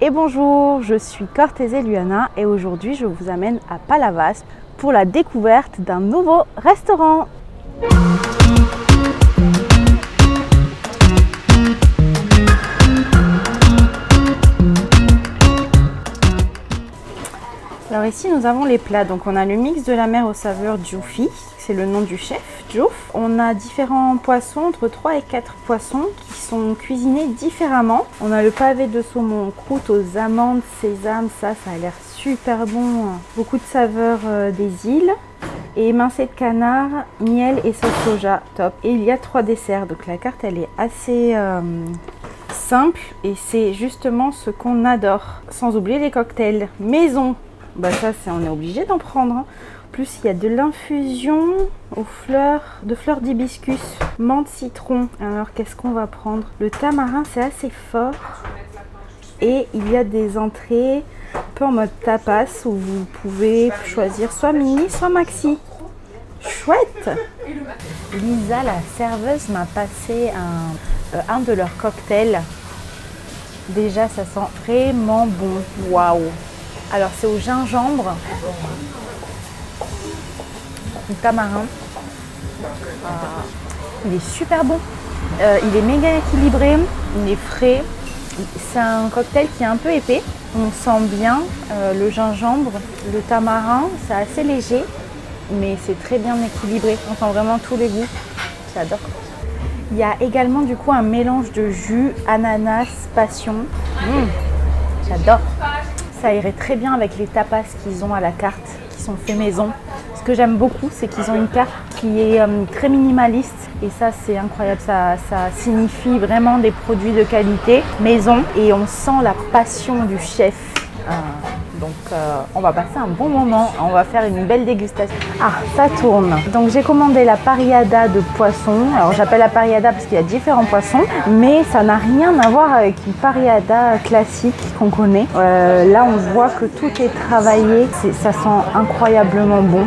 Et bonjour, je suis Cortézée Luana et aujourd'hui je vous amène à Palavas pour la découverte d'un nouveau restaurant. Alors ici nous avons les plats, donc on a le mix de la mer aux saveurs Djoufi, c'est le nom du chef, Djouf. On a différents poissons, entre 3 et 4 poissons qui sont cuisinés différemment. On a le pavé de saumon croûte aux amandes, sésame, ça a l'air super bon. Beaucoup de saveurs des îles. Et émincé de canard, miel et sauce soja, top. Et il y a 3 desserts, donc la carte elle est assez simple et c'est justement ce qu'on adore. Sans oublier les cocktails maison. Bah ça on est obligé d'en prendre. En plus il y a de l'infusion de fleurs d'hibiscus, menthe citron. Alors qu'est-ce qu'on va prendre? Le tamarin c'est assez fort. Et il y a des entrées un peu en mode tapas où vous pouvez choisir soit mini soit maxi. Chouette! Lisa la serveuse m'a passé un de leurs cocktails. Déjà ça sent vraiment bon. Waouh! Alors c'est au gingembre, le tamarin, il est super bon, il est méga équilibré, il est frais, c'est un cocktail qui est un peu épais, on sent bien le gingembre, le tamarin, c'est assez léger, mais c'est très bien équilibré, on sent vraiment tous les goûts, j'adore. Il y a également du coup un mélange de jus, ananas, passion, j'adore. Ça irait très bien avec les tapas qu'ils ont à la carte, qui sont faits maison. Ce que j'aime beaucoup, c'est qu'ils ont une carte qui est très minimaliste. Et ça, c'est incroyable. Ça signifie vraiment des produits de qualité maison. Et on sent la passion du chef. On va passer un bon moment. On va faire une belle dégustation. Ah, ça tourne. Donc j'ai commandé la parillada de poisson. Alors j'appelle la parillada parce qu'il y a différents poissons. Mais ça n'a rien à voir avec une parillada classique qu'on connaît. Là, on voit que tout est travaillé. Ça sent incroyablement bon.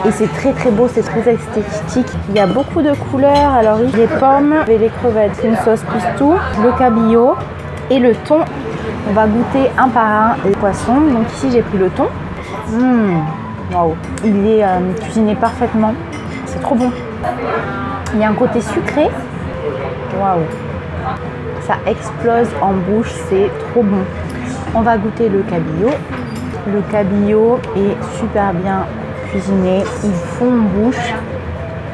Et c'est très très beau, c'est très esthétique. Il y a beaucoup de couleurs. Alors il y a les pommes, les crevettes, une sauce pistou, le cabillaud et le thon. On va goûter un par un les poissons. Donc ici j'ai pris le thon. Waouh, il est cuisiné parfaitement. C'est trop bon. Il y a un côté sucré. Waouh, ça explose en bouche, c'est trop bon. On va goûter le cabillaud. Le cabillaud est super bien cuisiné. Il fond en bouche.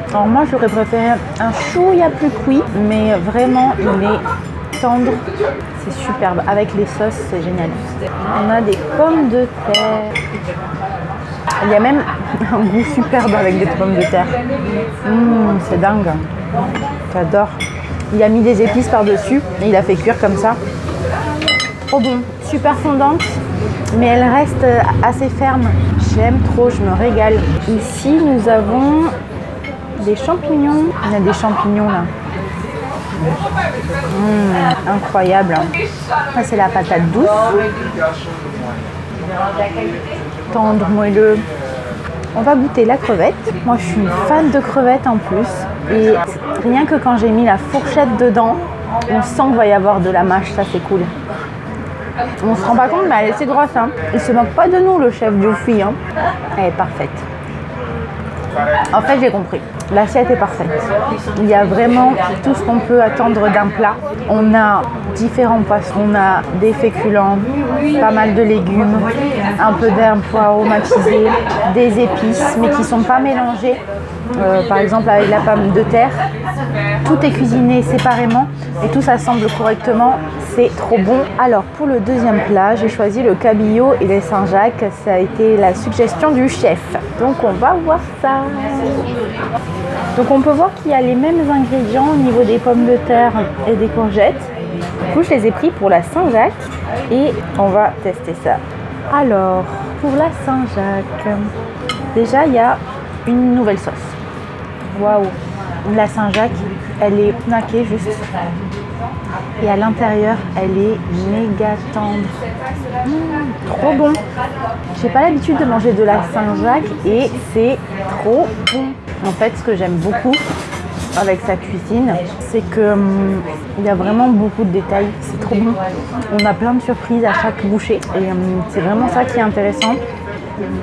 Alors moi j'aurais préféré un chouïa plus cuit, mais vraiment il est tendre. C'est superbe. Avec les sauces, c'est génial. On a des pommes de terre. Il y a même un goût superbe avec des pommes de terre. C'est dingue. J'adore. Il a mis des épices par-dessus et il a fait cuire comme ça. Trop bon. Super fondante, mais elle reste assez ferme. J'aime trop, je me régale. Ici, nous avons des champignons. Il y a des champignons là. Incroyable. Ça c'est la patate douce. Tendre, moelleux. On va goûter la crevette. Moi je suis une fan de crevettes en plus. Et rien que quand j'ai mis la fourchette dedans, on sent qu'il va y avoir de la mâche, ça c'est cool. On se rend pas compte mais elle est assez grosse. Il se moque pas de nous le chef Djoufi. Elle est parfaite. En fait j'ai compris. L'assiette est parfaite. Il y a vraiment tout ce qu'on peut attendre d'un plat. On a différents poissons, on a des féculents, pas mal de légumes, un peu d'herbes aromatisées, des épices, mais qui ne sont pas mélangées. Par exemple avec la pomme de terre. Tout est cuisiné séparément et tout s'assemble correctement. C'est trop bon. Alors pour le deuxième plat, j'ai choisi le cabillaud et les Saint-Jacques. Ça a été la suggestion du chef. Donc on va voir ça. Donc on peut voir qu'il y a les mêmes ingrédients au niveau des pommes de terre et des courgettes. Du coup je les ai pris pour la Saint-Jacques et on va tester ça. Alors pour la Saint-Jacques, déjà il y a une nouvelle sauce. Waouh, la Saint-Jacques elle est knackée juste. Et à l'intérieur elle est méga tendre. Trop bon. J'ai pas l'habitude de manger de la Saint-Jacques et c'est trop bon. En fait, ce que j'aime beaucoup, avec sa cuisine, c'est que il y a vraiment beaucoup de détails. C'est trop bon. On a plein de surprises à chaque bouchée et c'est vraiment ça qui est intéressant.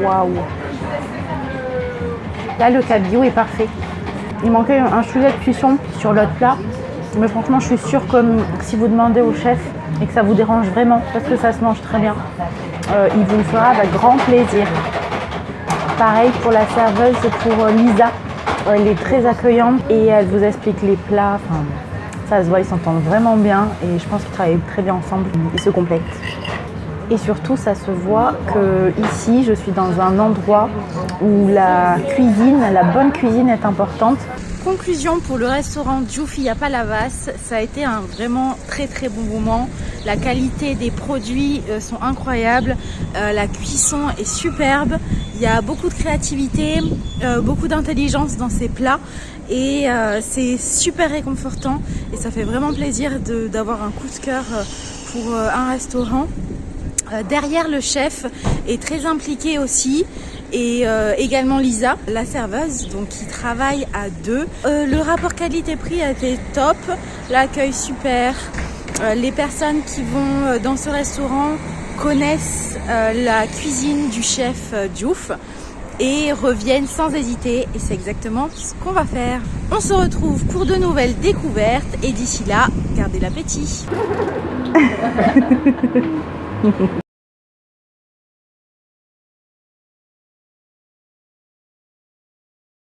Waouh! Là, le cabillaud est parfait. Il manquait un chouïa de cuisson sur l'autre plat, mais franchement, je suis sûre que si vous demandez au chef et que ça vous dérange vraiment, parce que ça se mange très bien, il vous le fera avec grand plaisir. Pareil pour la serveuse, pour Lisa. Elle est très accueillante et elle vous explique les plats. Enfin, ça se voit, ils s'entendent vraiment bien et je pense qu'ils travaillent très bien ensemble. Ils se complètent. Et surtout, ça se voit que ici, je suis dans un endroit où la cuisine, la bonne cuisine est importante. Conclusion pour le restaurant Diouf à Palavas, ça a été un vraiment très très bon moment. La qualité des produits sont incroyables, la cuisson est superbe, il y a beaucoup de créativité, beaucoup d'intelligence dans ces plats et c'est super réconfortant et ça fait vraiment plaisir d'avoir un coup de cœur pour un restaurant. Derrière le chef est très impliqué aussi et également Lisa, la serveuse, donc qui travaille à deux. Le rapport qualité-prix a été top, l'accueil super. Les personnes qui vont dans ce restaurant connaissent la cuisine du chef Diouf et reviennent sans hésiter et c'est exactement ce qu'on va faire. On se retrouve pour de nouvelles découvertes et d'ici là, gardez l'appétit.